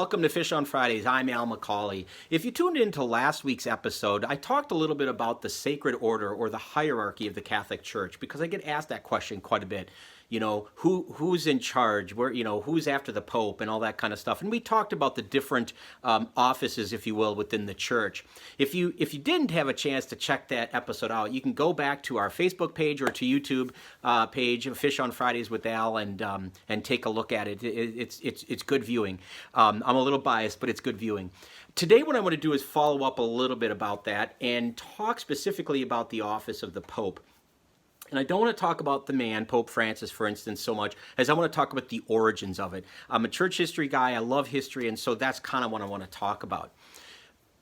welcome to Fish on Fridays. I'm Al McCauley. If you tuned into last week's episode, I talked a little bit about the sacred order or the hierarchy of the Catholic Church because I get asked that question quite a bit. You know, who's in charge, where, who's after the Pope and all that kind of stuff. And we talked about the different offices, if you will, within the church. If you didn't have a chance to check that episode out, you can go back to our Facebook page or to YouTube page, Fish on Fridays with Al, and take a look at it. It's good viewing. I'm a little biased, but it's good viewing. Today, what I want to do is follow up a little bit about that and talk specifically about the office of the Pope. And I don't want to talk about the man, Pope Francis, for instance, so much as I want to talk about the origins of it. I'm a church history guy. I love history, and so that's kind of what I want to talk about.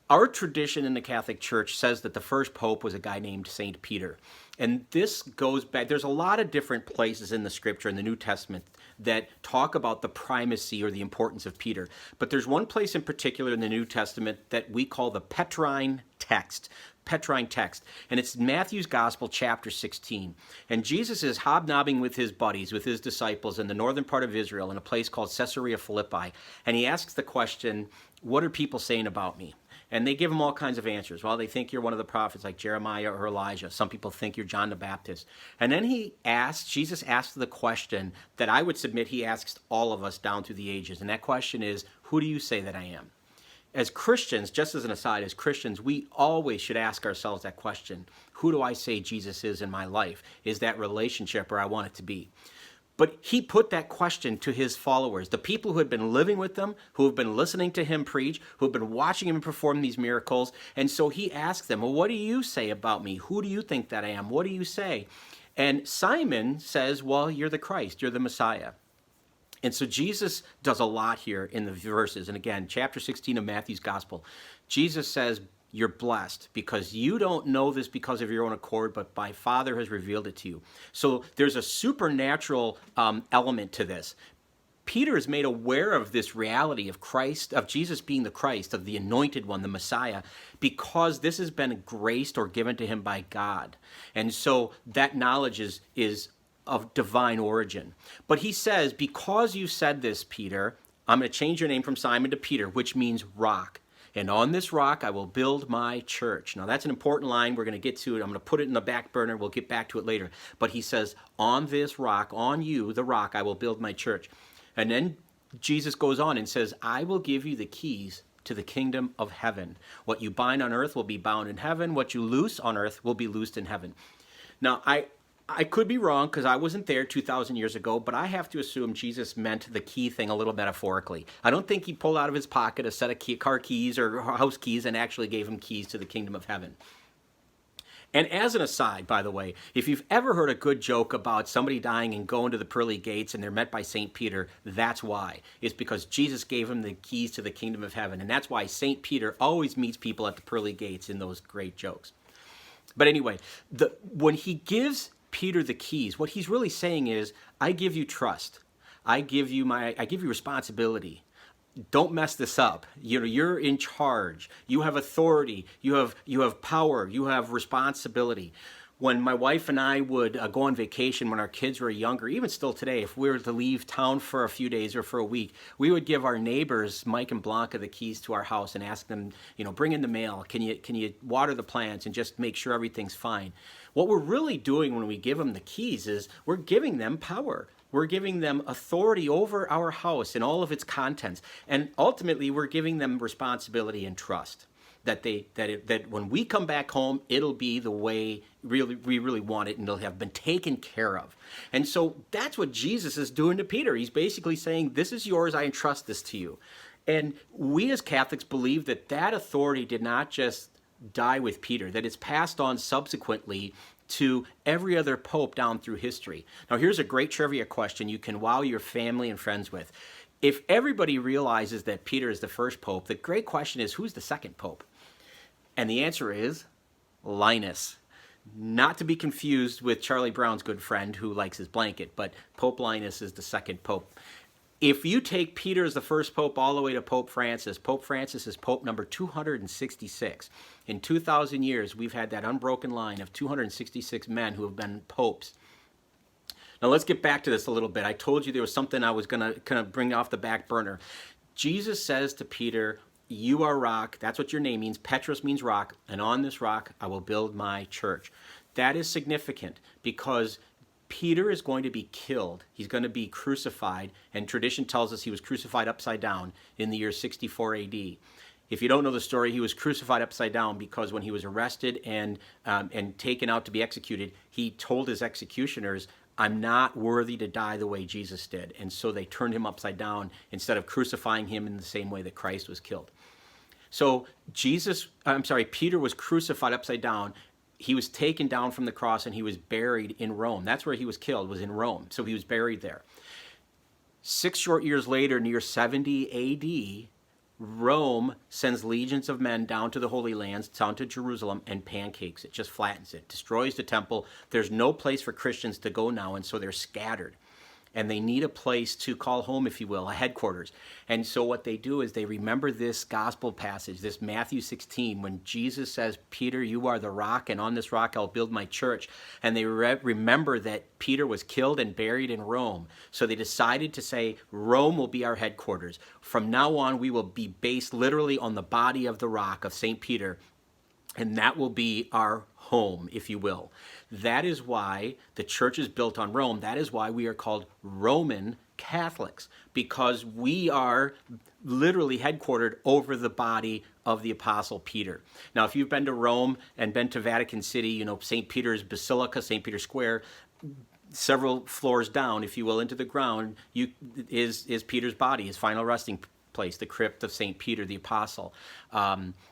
Our tradition in the Catholic Church says that the first pope was a guy named St. Peter. And this goes back, there's a lot of different places in the scripture, in the New Testament, that talk about the primacy or the importance of Peter. But there's one place in particular in the New Testament that we call the Petrine Text. Petrine Text. And it's Matthew's Gospel, chapter 16. And Jesus is hobnobbing with his buddies, with his disciples in the northern part of Israel in a place called Caesarea Philippi. And he asks the question, what are people saying about me? And they give him all kinds of answers. Well, they think you're one of the prophets like Jeremiah or Elijah. Some people think you're John the Baptist. And then Jesus asks the question that I would submit he asks all of us down through the ages. And that question is, who do you say that I am? As Christians, just as an aside, as Christians, we always should ask ourselves that question. Who do I say Jesus is in my life? Is that relationship where I want it to be? But he put that question to his followers, the people who had been living with them, who have been listening to him preach, who have been watching him perform these miracles. And so he asked them, well, what do you say about me? Who do you think that I am? What do you say? And Simon says, well, you're the Christ, you're the Messiah. And so Jesus does a lot here in the verses. And again, chapter 16 of Matthew's Gospel, Jesus says, you're blessed because you don't know this because of your own accord, but my Father has revealed it to you. So there's a supernatural element to this. Peter is made aware of this reality of Christ, of Jesus being the Christ, of the anointed one, the Messiah, because this has been graced or given to him by God. And so that knowledge is of divine origin. But he says, because you said this, Peter, I'm going to change your name from Simon to Peter, which means rock. And on this rock, I will build my church. Now, that's an important line. We're going to get to it. I'm going to put it in the back burner. We'll get back to it later. But he says, on this rock, on you, the rock, I will build my church. And then Jesus goes on and says, I will give you the keys to the kingdom of heaven. What you bind on earth will be bound in heaven. What you loose on earth will be loosed in heaven. Now, I could be wrong because I wasn't there 2,000 years ago, but I have to assume Jesus meant the key thing a little metaphorically. I don't think he pulled out of his pocket a set of car keys or house keys and actually gave him keys to the kingdom of heaven. And as an aside, by the way, if you've ever heard a good joke about somebody dying and going to the pearly gates and they're met by St. Peter, that's why. It's because Jesus gave him the keys to the kingdom of heaven. And that's why St. Peter always meets people at the pearly gates in those great jokes. But anyway, when he gives Peter the keys, what he's really saying is, I give you trust. I give you responsibility. Don't mess this up. You're in charge. You have authority. You have power. You have responsibility. When my wife and I would go on vacation when our kids were younger, even still today, if we were to leave town for a few days or for a week, we would give our neighbors, Mike and Blanca, the keys to our house and ask them, bring in the mail. Can you water the plants and just make sure everything's fine? What we're really doing when we give them the keys is we're giving them power. We're giving them authority over our house and all of its contents. And ultimately, we're giving them responsibility and trust. That when we come back home, it'll be the way we really want it, and it'll have been taken care of. And so that's what Jesus is doing to Peter. He's basically saying, this is yours, I entrust this to you. And we as Catholics believe that authority did not just die with Peter, that it's passed on subsequently to every other pope down through history. Now, here's a great trivia question you can wow your family and friends with. If everybody realizes that Peter is the first pope, the great question is, who's the second pope? And the answer is Linus. Not to be confused with Charlie Brown's good friend who likes his blanket, but Pope Linus is the second pope. If you take Peter as the first pope all the way to Pope Francis is pope number 266. In 2,000 years, we've had that unbroken line of 266 men who have been popes. Now let's get back to this a little bit. I told you there was something I was going to kind of bring off the back burner. Jesus says to Peter, you are rock. That's what your name means. Petros means rock. And on this rock, I will build my church. That is significant because Peter is going to be killed. He's going to be crucified. And tradition tells us he was crucified upside down in the year 64 AD. If you don't know the story, he was crucified upside down because when he was arrested and taken out to be executed, he told his executioners, I'm not worthy to die the way Jesus did. And so they turned him upside down instead of crucifying him in the same way that Christ was killed. So Peter was crucified upside down. He was taken down from the cross and he was buried in Rome. That's where he was killed, was in Rome. So he was buried there. 6 short years later, near 70 AD, Rome sends legions of men down to the Holy Lands, down to Jerusalem, and pancakes it, just flattens it, destroys the temple. There's no place for Christians to go now, and so they're scattered. And they need a place to call home, if you will, a headquarters. And so what they do is they remember this gospel passage, this Matthew 16, when Jesus says, Peter, you are the rock, and on this rock I'll build my church. And they remember that Peter was killed and buried in Rome. So they decided to say, Rome will be our headquarters. From now on, we will be based literally on the body of the rock of St. Peter. And that will be our home, if you will. That is why the church is built on Rome. That is why we are called Roman Catholics, because we are literally headquartered over the body of the Apostle Peter. Now, if you've been to Rome and been to Vatican City, you know, St. Peter's Basilica, St. Peter's Square, several floors down, if you will, into the ground, is Peter's body, his final resting place, the crypt of St. Peter the Apostle.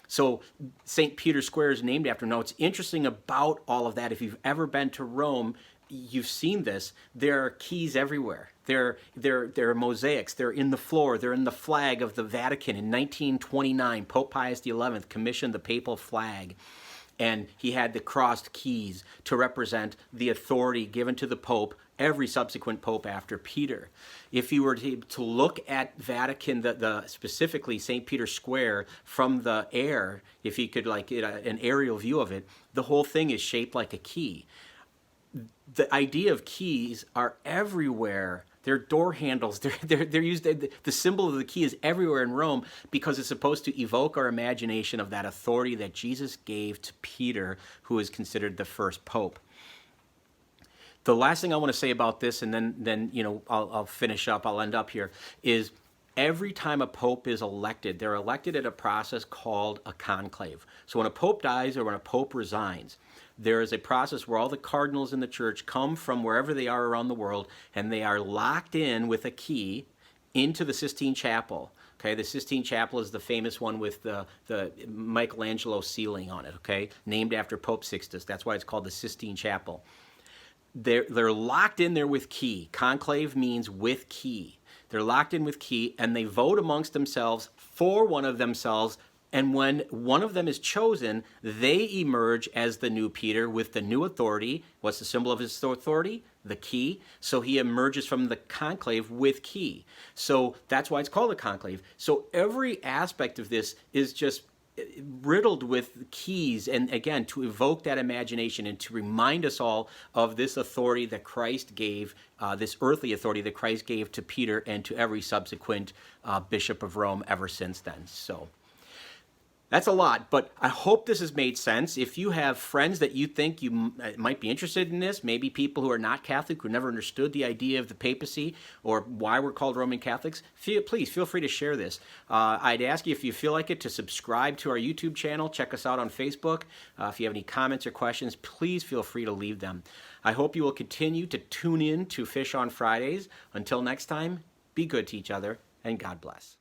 So St. Peter's Square is named after him. Now, what's interesting about all of that, if you've ever been to Rome, you've seen this. There are keys everywhere. There are mosaics. They're in the floor. They're in the flag of the Vatican. In 1929, Pope Pius XI commissioned the papal flag. And he had the crossed keys to represent the authority given to the Pope, every subsequent Pope after Peter. If you were to look at Vatican, specifically St. Peter's Square, from the air, if you could get an aerial view of it, the whole thing is shaped like a key. The idea of keys are everywhere. They're door handles. They're used. The symbol of the key is everywhere in Rome because it's supposed to evoke our imagination of that authority that Jesus gave to Peter, who is considered the first pope. The last thing I want to say about this, and then I'll finish up. I'll end up here. Is every time a pope is elected, they're elected at a process called a conclave. So when a pope dies or when a pope resigns, there is a process where all the cardinals in the church come from wherever they are around the world, and they are locked in with a key into the Sistine Chapel. Okay, the Sistine Chapel is the famous one with the Michelangelo ceiling on it, okay, named after Pope Sixtus. That's why it's called the Sistine Chapel. They're locked in there with key. Conclave means with key. They're locked in with key, and they vote amongst themselves for one of themselves. And when one of them is chosen, they emerge as the new Peter with the new authority. What's the symbol of his authority? The key. So he emerges from the conclave with key. So that's why it's called a conclave. So every aspect of this is just riddled with keys, and again, to evoke that imagination and to remind us all of this authority that Christ gave, this earthly authority that Christ gave to Peter and to every subsequent bishop of Rome ever since then. So that's a lot, but I hope this has made sense. If you have friends that you think might be interested in this, maybe people who are not Catholic, who never understood the idea of the papacy or why we're called Roman Catholics, please feel free to share this. I'd ask you, if you feel like it, to subscribe to our YouTube channel. Check us out on Facebook. If you have any comments or questions, please feel free to leave them. I hope you will continue to tune in to Fish on Fridays. Until next time, be good to each other, and God bless.